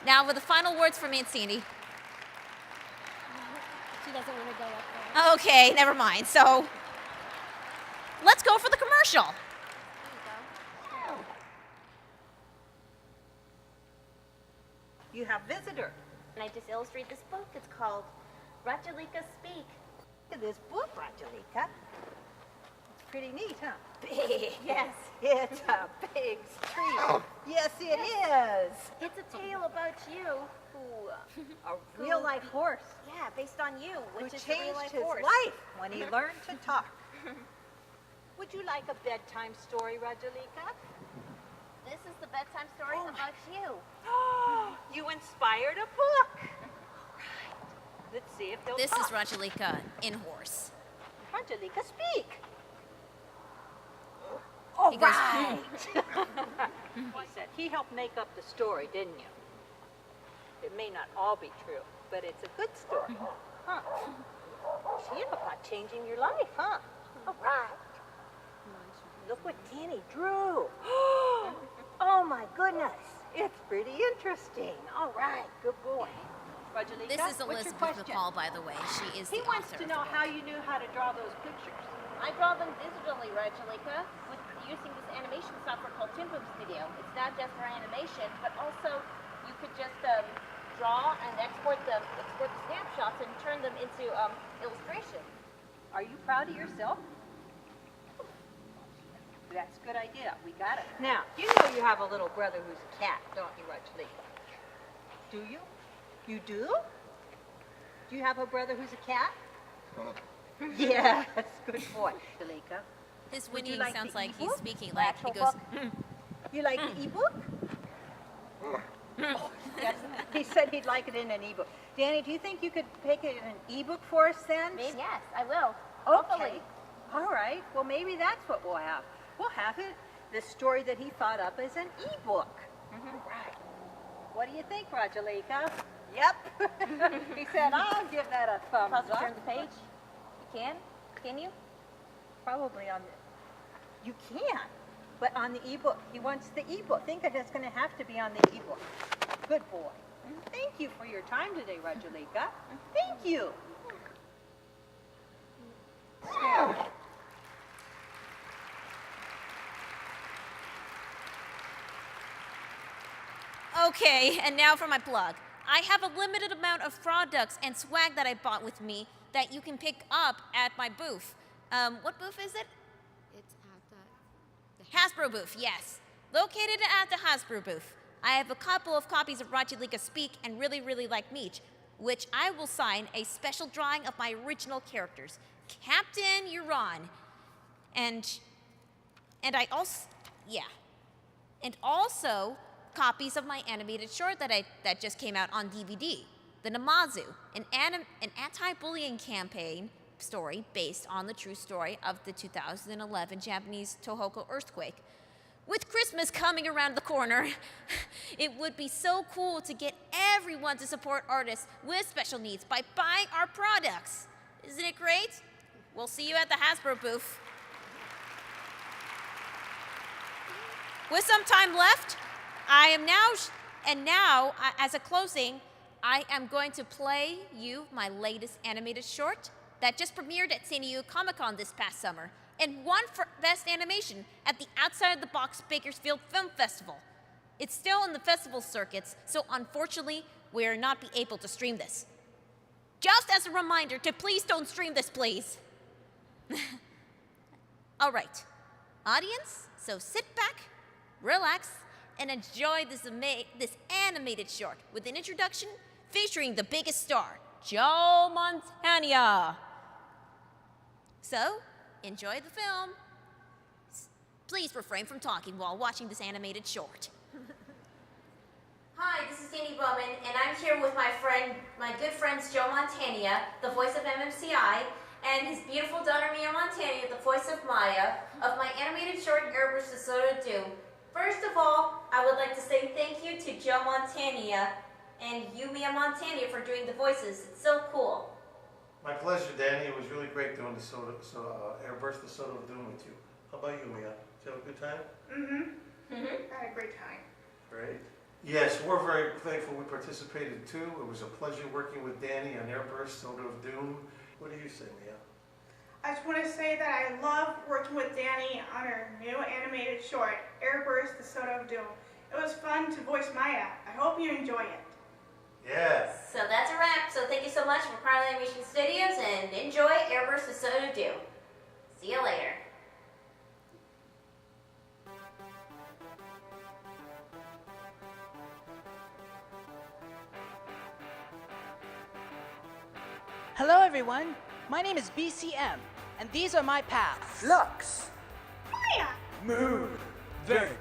[SPEAKER 3] Now, with the final words from Aunt Sandy.
[SPEAKER 1] She doesn't want to go up there.
[SPEAKER 3] Okay, never mind. So, let's go for the commercial.
[SPEAKER 10] You have visitor. And I just illustrate this book. It's called Rachalika Speak.
[SPEAKER 6] Look at this book, Rachalika. It's pretty neat, huh?
[SPEAKER 18] big.
[SPEAKER 10] Yes.
[SPEAKER 18] It's a big street. Yes, it is.
[SPEAKER 10] It's a tale about you
[SPEAKER 18] A real-life horse
[SPEAKER 10] yeah, based on you, which
[SPEAKER 18] who
[SPEAKER 10] is a real
[SPEAKER 18] changed
[SPEAKER 10] life
[SPEAKER 18] his
[SPEAKER 10] horse.
[SPEAKER 18] life when he learned to talk. Would you like a bedtime story, Rajalika?
[SPEAKER 10] This is the bedtime story about you.
[SPEAKER 18] You inspired a book. Let's see if they'll
[SPEAKER 3] This
[SPEAKER 18] talk.
[SPEAKER 3] is Rajalika in horse.
[SPEAKER 18] Rajalika, speak. All
[SPEAKER 3] He goes,
[SPEAKER 18] right. He said he helped make up the story, didn't you? It may not all be true, but it's a good story. Huh. See about changing your life, huh? All right. Look what Danny drew. Oh my goodness. It's pretty interesting. All right, good boy. Rajalika,
[SPEAKER 3] This is
[SPEAKER 18] what's your
[SPEAKER 3] Elizabeth
[SPEAKER 18] question?
[SPEAKER 3] McCall, by the way. She is
[SPEAKER 18] He
[SPEAKER 3] the
[SPEAKER 18] wants
[SPEAKER 3] author
[SPEAKER 18] to
[SPEAKER 3] of
[SPEAKER 18] know
[SPEAKER 3] the
[SPEAKER 18] how
[SPEAKER 3] book.
[SPEAKER 18] you knew how to draw those pictures.
[SPEAKER 10] I draw them digitally, Rajalika, with using this animation software called Timbo Studio. It's not just for animation, but also you could just draw and export the snapshots and turn them into illustration.
[SPEAKER 18] Are you proud of yourself? That's a good idea. We got it. Now, you know you have a little brother who's a cat, don't you, Rajalika? Do you? You do? Do you have a brother who's a cat? Yes, good boy. Rajalika.
[SPEAKER 3] His
[SPEAKER 18] Would you
[SPEAKER 3] whinnying
[SPEAKER 18] like
[SPEAKER 3] sounds
[SPEAKER 18] the
[SPEAKER 3] like he's
[SPEAKER 18] ebook?
[SPEAKER 3] speaking
[SPEAKER 18] The
[SPEAKER 3] like he
[SPEAKER 18] actual
[SPEAKER 3] goes,
[SPEAKER 18] book? You like the ebook? Oh, yes, he said he'd like it in an ebook. Danny, do you think you could make it in an ebook for us then?
[SPEAKER 10] Maybe. Yes, I will.
[SPEAKER 18] Okay.
[SPEAKER 10] Hopefully.
[SPEAKER 18] All right. Well, maybe that's what we'll have. We'll have it, the story that he thought up as an ebook. All right. What do you think, Rajalika? Yep. He said, I'll give that a thumbs
[SPEAKER 10] Possibly
[SPEAKER 18] up.
[SPEAKER 10] turn the page? You can? Can you?
[SPEAKER 18] Probably on the... You can, but on the ebook. He wants the ebook. Think that it's going to have to be on the ebook. Good boy. Thank you for your time today, Rajalika. Thank you.
[SPEAKER 3] okay, and now for my plug. I have a limited amount of products and swag that I bought with me that you can pick up at my booth. What booth is it?
[SPEAKER 17] It's at the
[SPEAKER 3] Hasbro booth, yes. Located at the Hasbro booth. I have a couple of copies of Rajalika Speak and Really, Really Like Meat, which I will sign a special drawing of my original characters, Captain Euron, and I also, yeah, and also copies of my animated short that just came out on DVD, The Namazu, an anti-bullying campaign story based on the true story of the 2011 Japanese Tohoku earthquake. With Christmas coming around the corner, it would be so cool to get everyone to support artists with special needs by buying our products. Isn't it great? We'll see you at the Hasbro booth. With some time left, I am now, as a closing, I am going to play you my latest animated short that just premiered at San Diego Comic-Con this past summer and won for Best Animation at the Outside the Box Bakersfield Film Festival. It's still in the festival circuits, so unfortunately, we are not be able to stream this. Just as a reminder to please don't stream this, please. All right, audience, so sit back, relax, and enjoy this animated short with an introduction featuring the biggest star, Joe Montana. So, enjoy the film. Please refrain from talking while watching this animated short. Hi, this is Danny Bowman, and I'm here with my good friends Joe Montana, the voice of MMCI, and his beautiful daughter Mia Montana, the voice of Maya, of my animated short AirBurst The Soda Doom. First of all, I would like to say thank you to Joe Montana and you, Mia Montana, for doing the voices. It's so cool.
[SPEAKER 19] My pleasure, Danny. It was really great doing the AirBurst The Soda Doom with you. How about you, Mia? Did you have a good time?
[SPEAKER 8] I had a great time.
[SPEAKER 19] Great. Yes, we're very thankful we participated too. It was a pleasure working with Danny on AirBurst Soda of Doom. What do you say, Mia?
[SPEAKER 8] I just want to say that I love working with Danny on her new animated short, AirBurst, The Soda of Doom. It was fun to voice Maya. I hope you enjoy it.
[SPEAKER 19] Yes.
[SPEAKER 3] So that's a wrap. So thank you so much for Carl Animation Studios and enjoy AirBurst The Soda Doom. See you later.
[SPEAKER 20] Hello, everyone. My name is BCM, and these are my pals.
[SPEAKER 6] Flux.
[SPEAKER 8] Maya.
[SPEAKER 6] Moon. Ving.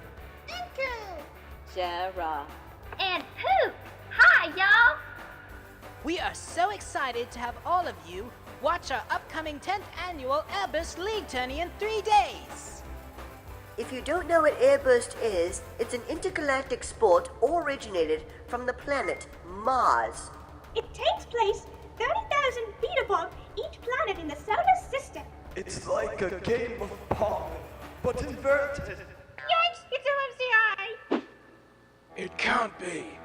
[SPEAKER 7] Sarah.
[SPEAKER 10] And Poop. Hi, y'all.
[SPEAKER 20] We are so excited to have all of you watch our upcoming 10th annual AirBurst League Tourney in 3 days.
[SPEAKER 6] If you don't know what AirBurst is, it's an intergalactic sport originated from the planet Mars.
[SPEAKER 8] It takes place 30,000 feet above each planet in the solar system.
[SPEAKER 21] It's like a game of Pong, but inverted.
[SPEAKER 8] Yikes! It's OFCI!
[SPEAKER 21] It can't be.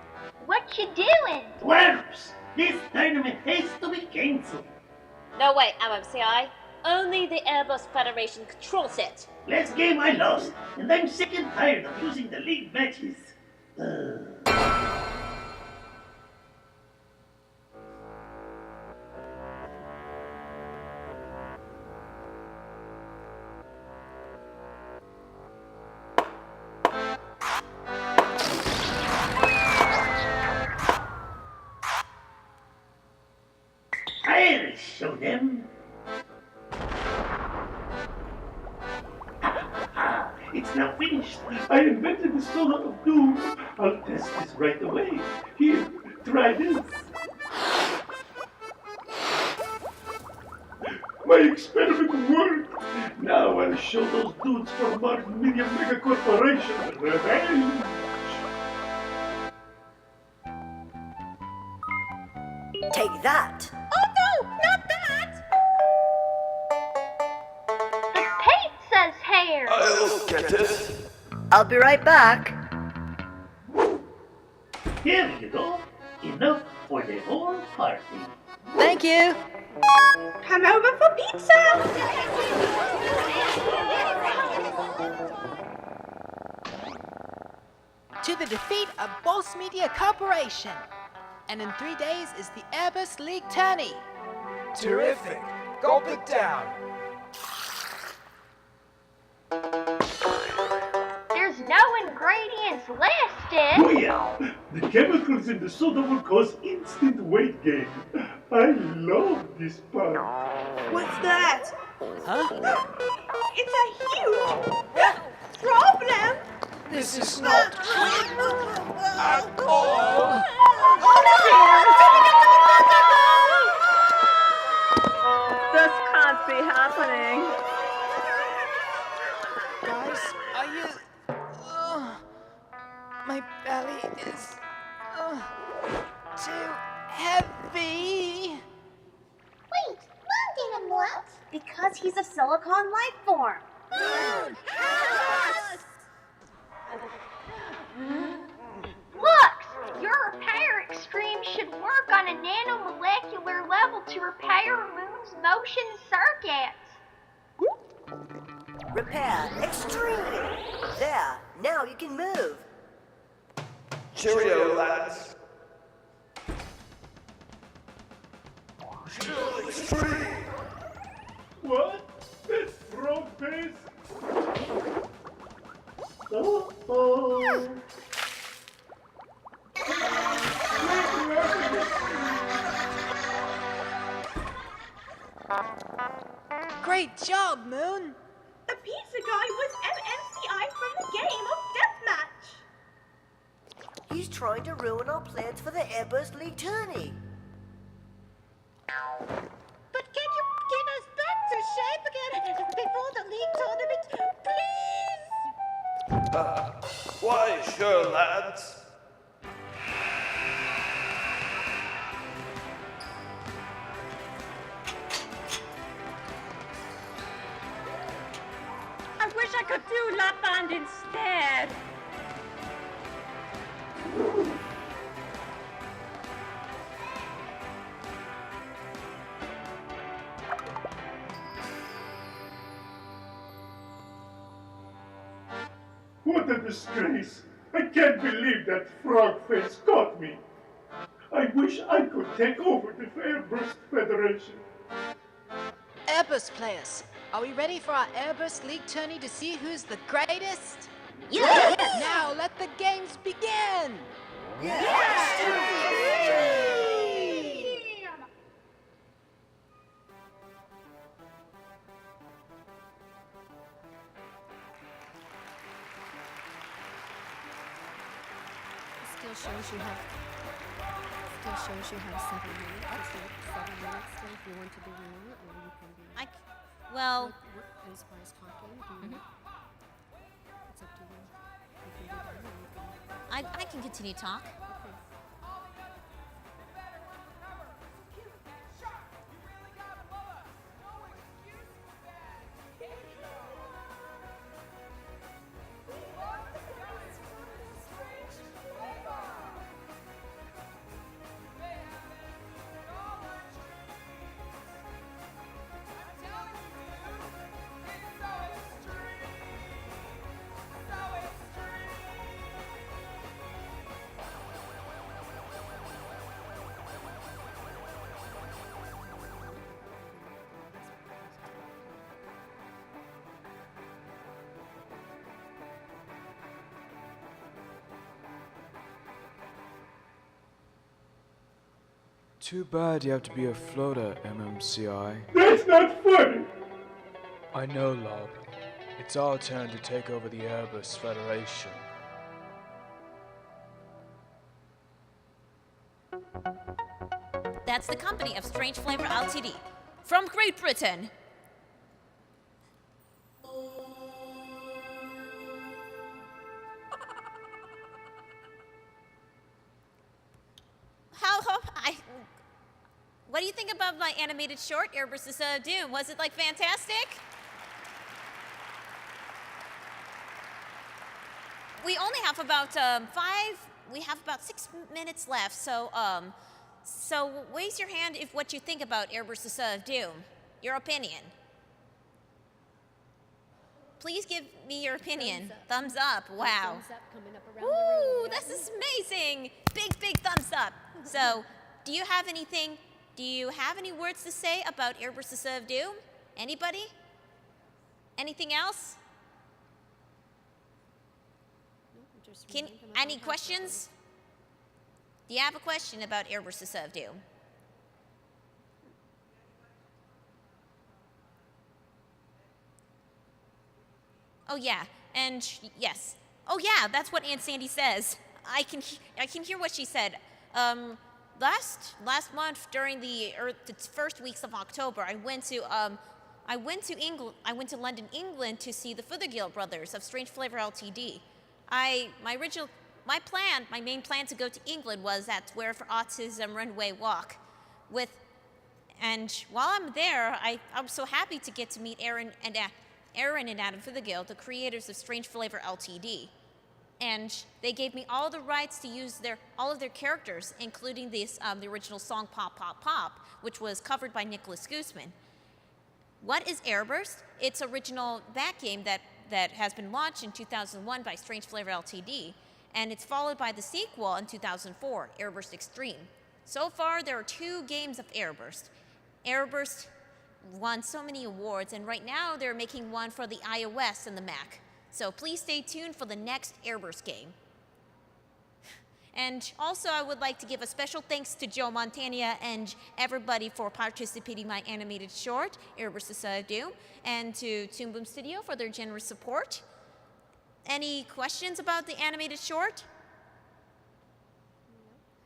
[SPEAKER 10] What you doing?
[SPEAKER 22] Twerps! This tournament has to be cancelled.
[SPEAKER 10] No way, MMCI. Only the Airbus Federation controls it.
[SPEAKER 22] Last game I lost, and I'm sick and tired of losing the league matches. I'll show them. It's now finished. I invented the soda of doom. I'll test this right away. Here, try this. My experiment worked. Now I'll show those dudes from Mars Media Mega Corporation revenge.
[SPEAKER 6] Take that.
[SPEAKER 10] Oh no, not that! The pizza's here!
[SPEAKER 21] I'll get it.
[SPEAKER 6] I'll be right back.
[SPEAKER 22] Here you go. Enough for the whole party.
[SPEAKER 20] Thank you.
[SPEAKER 8] Come over for pizza!
[SPEAKER 20] To the defeat of Boss Media Corporation. And in 3 days is the AirBurst League Tourney.
[SPEAKER 21] Terrific. Gulp it down.
[SPEAKER 10] There's no ingredients listed.
[SPEAKER 22] Oh yeah! The chemicals in the soda will cause instant weight gain. I love this part.
[SPEAKER 8] What's that?
[SPEAKER 20] Huh?
[SPEAKER 8] It's a huge problem!
[SPEAKER 21] This is not at all.
[SPEAKER 7] This can't be happening.
[SPEAKER 20] Guys, are you... my belly is... too heavy.
[SPEAKER 10] Wait, why didn't what? Because he's a silicon life form. Look, your repair extreme should work on a nanomolecular level to repair Moon's motion circuits.
[SPEAKER 6] Repair extreme. There. Now you can move.
[SPEAKER 21] Cheerio, lads. Extreme.
[SPEAKER 22] What? This frog face? Oh.
[SPEAKER 20] Great job, Moon.
[SPEAKER 8] The pizza guy was MMCI from the game of deathmatch.
[SPEAKER 6] He's trying to ruin our plans for the AirBurst League Tourney.
[SPEAKER 7] But can you get us back to shape again before the league tournament, please?
[SPEAKER 21] Why, sure, lads.
[SPEAKER 7] I wish I could do lap band instead.
[SPEAKER 22] What a disgrace! I can't believe that frog face caught me. I wish I could take over the AirBurst Federation.
[SPEAKER 20] AirBurst players, are we ready for our AirBurst League Tourney to see who's the greatest?
[SPEAKER 6] Yes!
[SPEAKER 20] Now let the games begin!
[SPEAKER 1] Still shows you have 7 minutes. Still 7 minutes still if you want to do more, or you can be.
[SPEAKER 3] Well,
[SPEAKER 1] As far as talking, do you, it's up to you. You can be done, or you can.
[SPEAKER 3] I can continue to talk.
[SPEAKER 1] Okay.
[SPEAKER 4] Too bad you have to be a floater, MMCI.
[SPEAKER 22] That's not funny!
[SPEAKER 4] I know, Lob. It's our turn to take over the AirBurst Federation.
[SPEAKER 3] That's the company of Strange Flavor Ltd. from Great Britain. What do you think about my animated short, AirBurst of Doom? Was it like fantastic? We only have about we have about 6 minutes left, so raise your hand if what you think about AirBurst of Doom, your opinion. Please give me your opinion. Thumbs up. Wow.
[SPEAKER 1] Thumbs up coming up around the room.
[SPEAKER 3] Ooh, this is amazing. Big thumbs up. So, do you have anything? Do you have any words to say about AirBurst of Doom? Anybody? Anything else? Any questions? Do you have a question about AirBurst of Doom? Oh yeah, and yes. Oh yeah, that's what Aunt Sandy says. I can hear what she said. Last month during the first weeks of October, I went to London, England to see the Fothergill brothers of Strange Flavor Ltd. My main plan to go to England was at Square for Autism Runway Walk and while I'm there, I'm so happy to get to meet Aaron and Adam Fothergill, the creators of Strange Flavor Ltd. And they gave me all the rights to use all of their characters, including the original song Pop Pop Pop, which was covered by Nicholas Guzman. What is AirBurst? It's original that game that has been launched in 2001 by Strange Flavor Ltd. And it's followed by the sequel in 2004, AirBurst Extreme. So far, there are 2 games of AirBurst. AirBurst won so many awards, and right now they're making one for the iOS and the Mac. So please stay tuned for the next AirBurst game. And also, I would like to give a special thanks to Joe Montana and everybody for participating in my animated short, AirBurst of Doom, and to Toon Boom Studio for their generous support. Any questions about the animated short?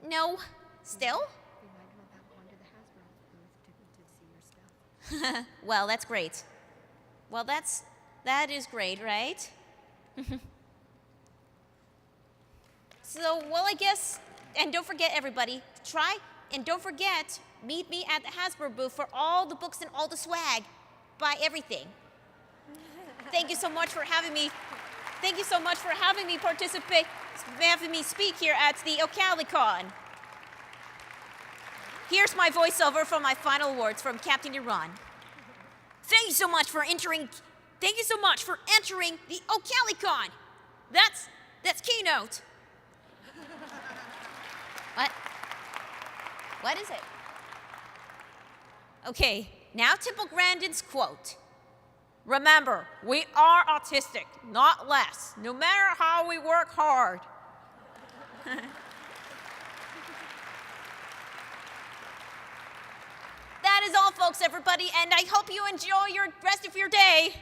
[SPEAKER 3] No? Still?
[SPEAKER 1] You might want to go to the Hasbro booth to see your stuff.
[SPEAKER 3] Well, that's great. Well, that is great, right? So, well, I guess, and don't forget everybody, don't forget, meet me at the Hasbro booth for all the books and all the swag. Buy everything. Thank you so much for having me. Thank you so much for having me speak here at the OCALICON. Here's my voiceover for my final words from Captain Iran. Thank you so much for entering the OCALICON. That's Keynote. What is it? Okay, now Temple Grandin's quote. Remember, we are autistic, not less, no matter how we work hard. That is all, folks, everybody, and I hope you enjoy your rest of your day.